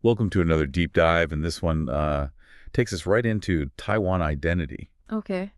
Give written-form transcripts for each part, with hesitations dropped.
Welcome to another deep dive, and this one takes us right into Taiwan identity, Okay.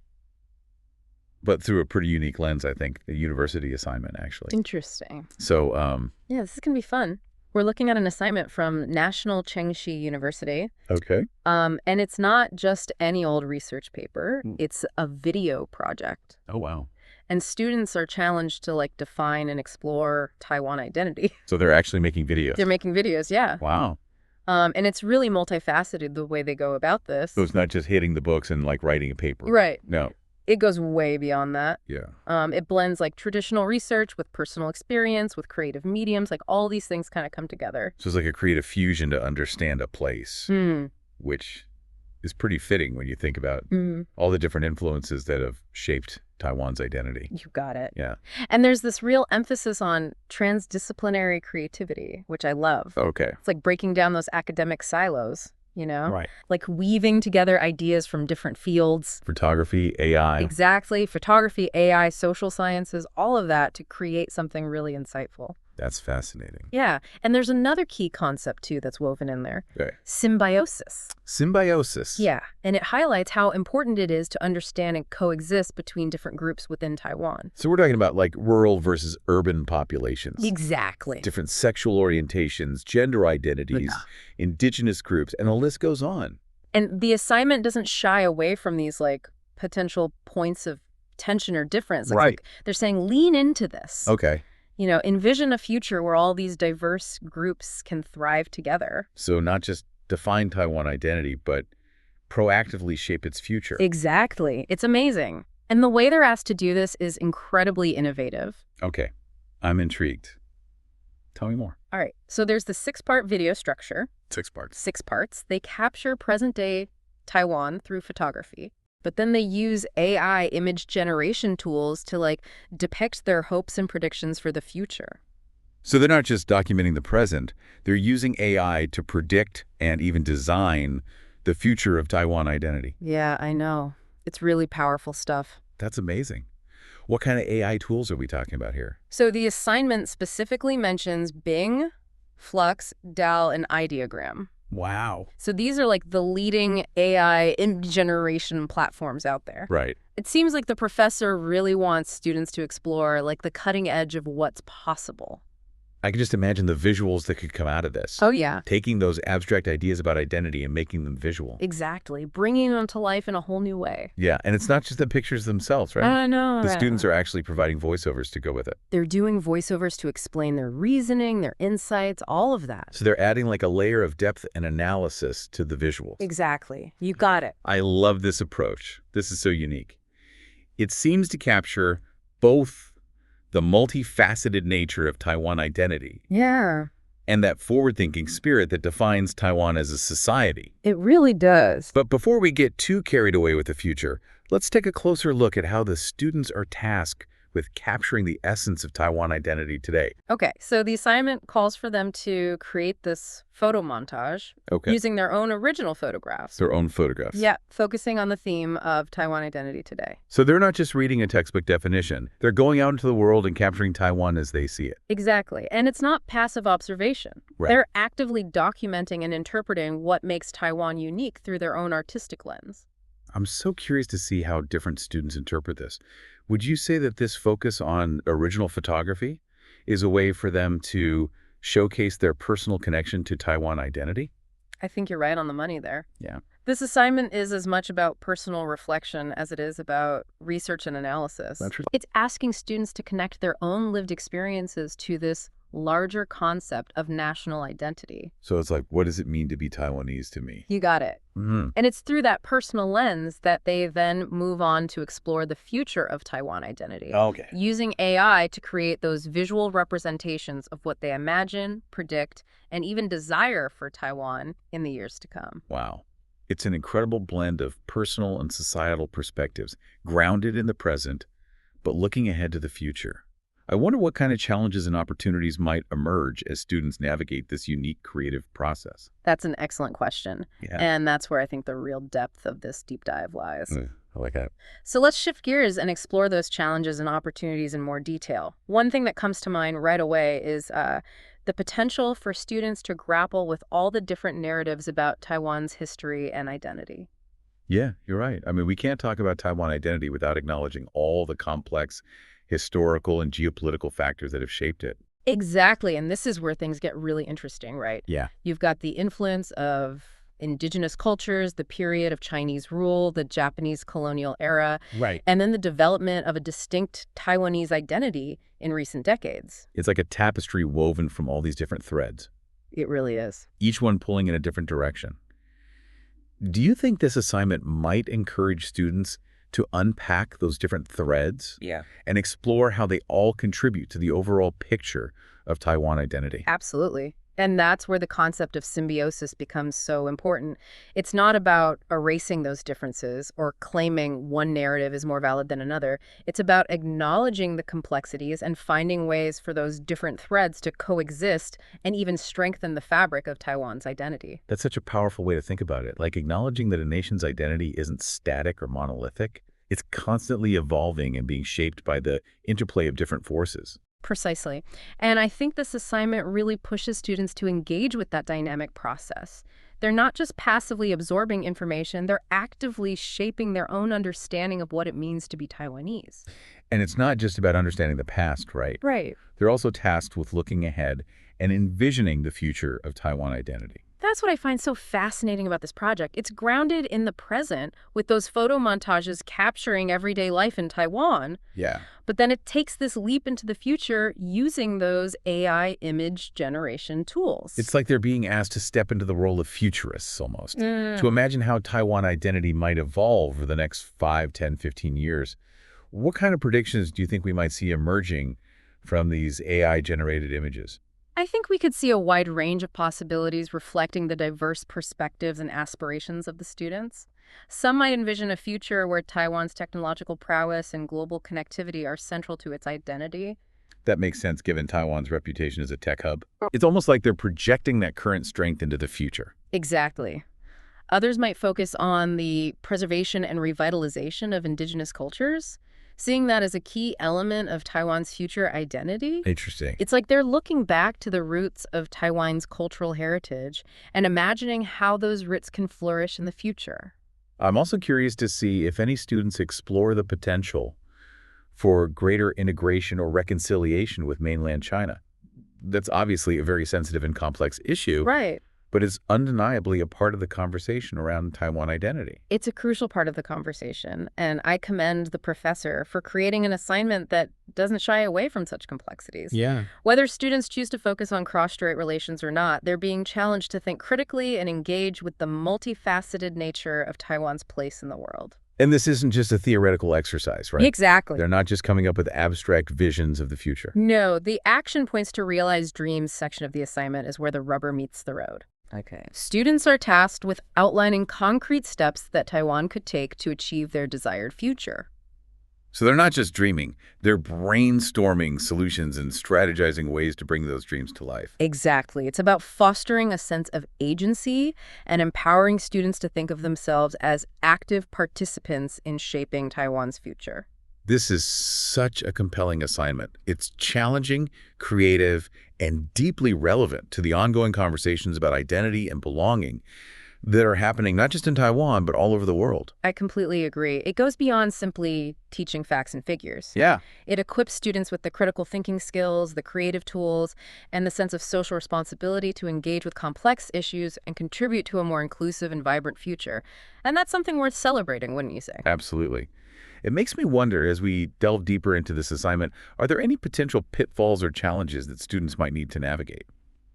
but through a pretty unique lens, I think, a university assignment, actually. Interesting. So, Yeah, this is going to be fun. We're looking at an assignment from National Chengchi University. okay. And it's not just any old research paper. It's a video project. Oh, wow. And students are challenged to define and explore Taiwan identity. So they're actually making videos. They're making videos, yeah. Wow. And it's really multifaceted the way they go about this. So it's not just hitting the books and writing a paper. Right. No. It goes way beyond that. Yeah. It blends traditional research with personal experience, with creative mediums, all these things kind of come together. So it's like a creative fusion to understand a place, which is pretty fitting when you think about all the different influences that have shaped Taiwan's identity. You got it. Yeah. And there's this real emphasis on transdisciplinary creativity, which I love. Okay. It's like breaking down those academic silos, Right. Like weaving together ideas from different fields. Photography, AI. Exactly. Photography, AI, social sciences, all of that to create something really insightful. That's fascinating. Yeah. And there's another key concept, too, that's woven in there. Okay. Symbiosis. Symbiosis. Yeah. And it highlights how important it is to understand and coexist between different groups within Taiwan. So we're talking about rural versus urban populations. Exactly. Different sexual orientations, gender identities, indigenous groups, and the list goes on. And the assignment doesn't shy away from these potential points of tension or difference. Right. They're saying lean into this. Okay. Envision a future where all these diverse groups can thrive together. So not just define Taiwan identity, but proactively shape its future. Exactly. It's amazing. And the way they're asked to do this is incredibly innovative. Okay. I'm intrigued. Tell me more. All right. So there's the 6-part video structure. 6 parts. 6 parts. They capture present-day Taiwan through photography. But then they use AI image generation tools to depict their hopes and predictions for the future. So they're not just documenting the present, they're using AI to predict and even design the future of Taiwan identity. Yeah, I know. It's really powerful stuff. That's amazing. What kind of AI tools are we talking about here? So the assignment specifically mentions Bing, Flux, DAL, and Ideogram. Wow. So these are the leading AI image generation platforms out there. Right. It seems like the professor really wants students to explore the cutting edge of what's possible. I can just imagine the visuals that could come out of this. Oh, yeah. Taking those abstract ideas about identity and making them visual. Exactly. Bringing them to life in a whole new way. Yeah, and it's not just the pictures themselves, right? I know. The students are actually providing voiceovers to go with it. They're doing voiceovers to explain their reasoning, their insights, all of that. So they're adding a layer of depth and analysis to the visuals. Exactly. You got it. I love this approach. This is so unique. It seems to capture both the multifaceted nature of Taiwan identity Yeah. and that forward-thinking spirit that defines Taiwan as a society. It really does. But before we get too carried away with the future, let's take a closer look at how the students are tasked with capturing the essence of Taiwan identity today. Okay, so the assignment calls for them to create this photo montage using their own original photographs. Their own photographs. Yeah, focusing on the theme of Taiwan identity today. So they're not just reading a textbook definition. They're going out into the world and capturing Taiwan as they see it. Exactly. And it's not passive observation. Right. They're actively documenting and interpreting what makes Taiwan unique through their own artistic lens. I'm so curious to see how different students interpret this. Would you say that this focus on original photography is a way for them to showcase their personal connection to Taiwan identity? I think you're right on the money there. Yeah. This assignment is as much about personal reflection as it is about research and analysis. It's asking students to connect their own lived experiences to this larger concept of national identity. So it's what does it mean to be Taiwanese to me? You got it. And it's through that personal lens that they then move on to explore the future of Taiwan identity. Okay. Using AI to create those visual representations of what they imagine, predict, and even desire for Taiwan in the years to come. Wow. It's an incredible blend of personal and societal perspectives, grounded in the present, but looking ahead to the future. I wonder what kind of challenges and opportunities might emerge as students navigate this unique creative process. That's an excellent question. Yeah. And that's where I think the real depth of this deep dive lies. I like that. So let's shift gears and explore those challenges and opportunities in more detail. One thing that comes to mind right away is the potential for students to grapple with all the different narratives about Taiwan's history and identity. Yeah, you're right. I mean, we can't talk about Taiwan identity without acknowledging all the complex historical and geopolitical factors that have shaped it. Exactly, and this is where things get really interesting, right? Yeah. You've got the influence of indigenous cultures, the period of Chinese rule, the Japanese colonial era, Right. and then the development of a distinct Taiwanese identity in recent decades. It's like a tapestry woven from all these different threads, It really is. each one pulling in a different direction. Do you think this assignment might encourage students to unpack those different threads and explore how they all contribute to the overall picture of Taiwan identity? Absolutely. And that's where the concept of symbiosis becomes so important. It's not about erasing those differences or claiming one narrative is more valid than another. It's about acknowledging the complexities and finding ways for those different threads to coexist and even strengthen the fabric of Taiwan's identity. That's such a powerful way to think about it, like acknowledging that a nation's identity isn't static or monolithic. It's constantly evolving and being shaped by the interplay of different forces. Precisely. And I think this assignment really pushes students to engage with that dynamic process. They're not just passively absorbing information, they're actively shaping their own understanding of what it means to be Taiwanese. And it's not just about understanding the past, right? Right. They're also tasked with looking ahead and envisioning the future of Taiwan identity. That's what I find so fascinating about this project. It's grounded in the present with those photo montages capturing everyday life in Taiwan. Yeah. But then it takes this leap into the future using those AI image generation tools. It's like they're being asked to step into the role of futurists almost, to imagine how Taiwan identity might evolve over the next 5, 10, 15 years. What kind of predictions do you think we might see emerging from these AI-generated images? I think we could see a wide range of possibilities reflecting the diverse perspectives and aspirations of the students. Some might envision a future where Taiwan's technological prowess and global connectivity are central to its identity. That makes sense given Taiwan's reputation as a tech hub. It's almost like they're projecting that current strength into the future. Exactly. Others might focus on the preservation and revitalization of indigenous cultures, seeing that as a key element of Taiwan's future identity. Interesting. It's like they're looking back to the roots of Taiwan's cultural heritage and imagining how those roots can flourish in the future. I'm also curious to see if any students explore the potential for greater integration or reconciliation with mainland China. That's obviously a very sensitive and complex issue, Right. but it's undeniably a part of the conversation around Taiwan identity. It's a crucial part of the conversation, and I commend the professor for creating an assignment that doesn't shy away from such complexities. Yeah. Whether students choose to focus on cross-strait relations or not, they're being challenged to think critically and engage with the multifaceted nature of Taiwan's place in the world. And this isn't just a theoretical exercise, right? Exactly. They're not just coming up with abstract visions of the future. No, the action points to realize dreams section of the assignment is where the rubber meets the road. Okay. Students are tasked with outlining concrete steps that Taiwan could take to achieve their desired future. So they're not just dreaming, they're brainstorming solutions and strategizing ways to bring those dreams to life. Exactly. It's about fostering a sense of agency and empowering students to think of themselves as active participants in shaping Taiwan's future. This is such a compelling assignment. It's challenging, creative, and deeply relevant to the ongoing conversations about identity and belonging that are happening not just in Taiwan, but all over the world. I completely agree. It goes beyond simply teaching facts and figures. Yeah. It equips students with the critical thinking skills, the creative tools, and the sense of social responsibility to engage with complex issues and contribute to a more inclusive and vibrant future. And that's something worth celebrating, wouldn't you say? Absolutely. It makes me wonder, as we delve deeper into this assignment, are there any potential pitfalls or challenges that students might need to navigate?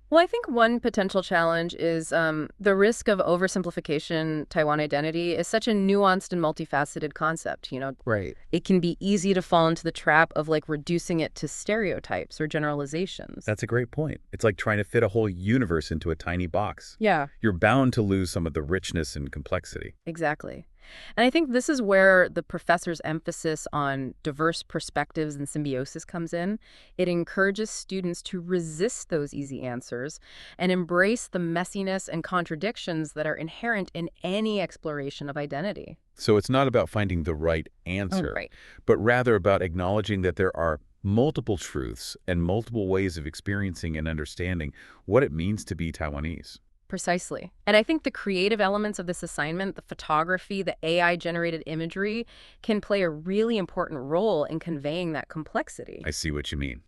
Well, I think one potential challenge is the risk of oversimplification. Taiwan identity is such a nuanced and multifaceted concept, Right. It can be easy to fall into the trap of reducing it to stereotypes or generalizations. That's a great point. It's like trying to fit a whole universe into a tiny box. Yeah, You're bound to lose some of the richness and complexity. exactly. And I think this is where the professor's emphasis on diverse perspectives and symbiosis comes in. It encourages students to resist those easy answers and embrace the messiness and contradictions that are inherent in any exploration of identity. So it's not about finding the right answer, Right. but rather about acknowledging that there are multiple truths and multiple ways of experiencing and understanding what it means to be Taiwanese. Precisely. And I think the creative elements of this assignment, the photography, the AI-generated imagery, can play a really important role in conveying that complexity. I see what you mean.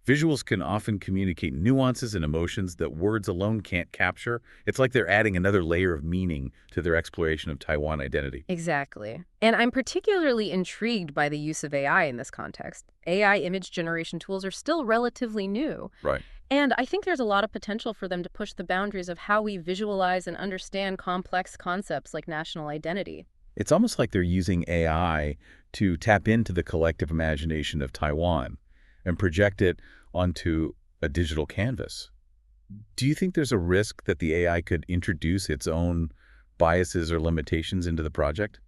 Visuals can often communicate nuances and emotions that words alone can't capture. It's like they're adding another layer of meaning to their exploration of Taiwan identity. Exactly. And I'm particularly intrigued by the use of AI in this context. AI image generation tools are still relatively new. Right. And I think there's a lot of potential for them to push the boundaries of how we visualize and understand complex concepts like national identity. It's almost like they're using AI to tap into the collective imagination of Taiwan and project it onto a digital canvas. Do you think there's a risk that the AI could introduce its own biases or limitations into the project?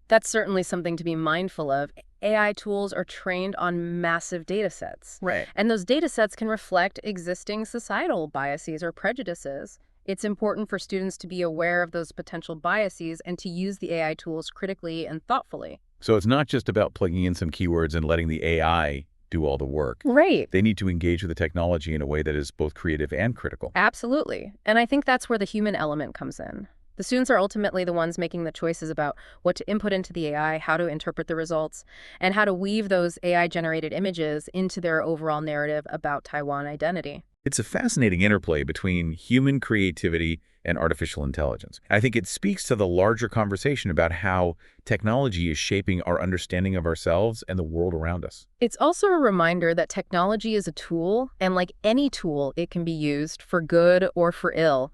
That's certainly something to be mindful of. AI tools are trained on massive data sets. Right. And those data sets can reflect existing societal biases or prejudices. It's important for students to be aware of those potential biases and to use the AI tools critically and thoughtfully. So it's not just about plugging in some keywords and letting the AI do all the work. Right. They need to engage with the technology in a way that is both creative and critical. Absolutely. And I think that's where the human element comes in. The students are ultimately the ones making the choices about what to input into the AI, how to interpret the results, and how to weave those AI-generated images into their overall narrative about Taiwan identity. It's a fascinating interplay between human creativity and artificial intelligence. I think it speaks to the larger conversation about how technology is shaping our understanding of ourselves and the world around us. It's also a reminder that technology is a tool, and like any tool, it can be used for good or for ill.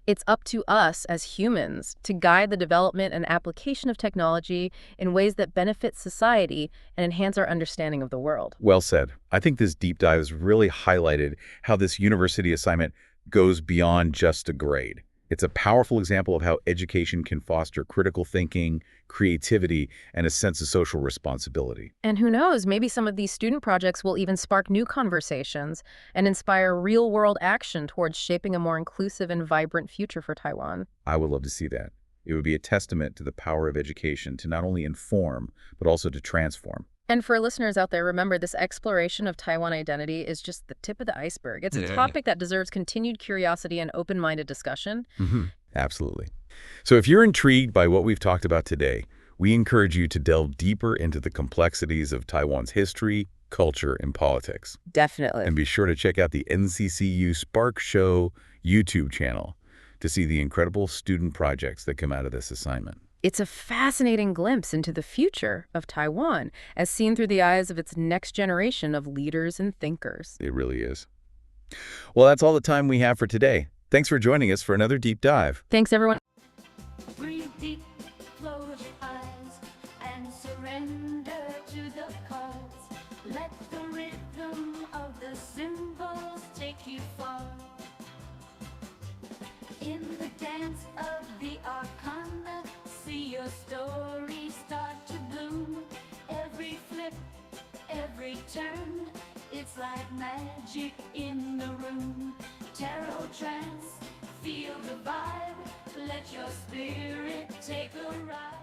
It's up to us as humans to guide the development and application of technology in ways that benefit society and enhance our understanding of the world. Well said. I think this deep dive has really highlighted how this university assignment goes beyond just a grade. It's a powerful example of how education can foster critical thinking, creativity, and a sense of social responsibility. And who knows, maybe some of these student projects will even spark new conversations and inspire real-world action towards shaping a more inclusive and vibrant future for Taiwan. I would love to see that. It would be a testament to the power of education to not only inform, but also to transform. And for listeners out there, remember, this exploration of Taiwan identity is just the tip of the iceberg. It's a topic that deserves continued curiosity and open-minded discussion. Absolutely. So if you're intrigued by what we've talked about today, we encourage you to delve deeper into the complexities of Taiwan's history, culture, and politics. Definitely. And be sure to check out the NCCU Spark Show YouTube channel to see the incredible student projects that come out of this assignment. It's a fascinating glimpse into the future of Taiwan, as seen through the eyes of its next generation of leaders and thinkers. It really is. Well, that's all the time we have for today. Thanks for joining us for another deep dive. Thanks, everyone. Breathe deep, close your eyes, and surrender to the cards. Let the rhythm of the symbols take you far. In the dance of the arcana, see your story start to bloom. Every flip, every turn, it's like magic in the room. Tarot trance, feel the vibe, let your spirit take a ride.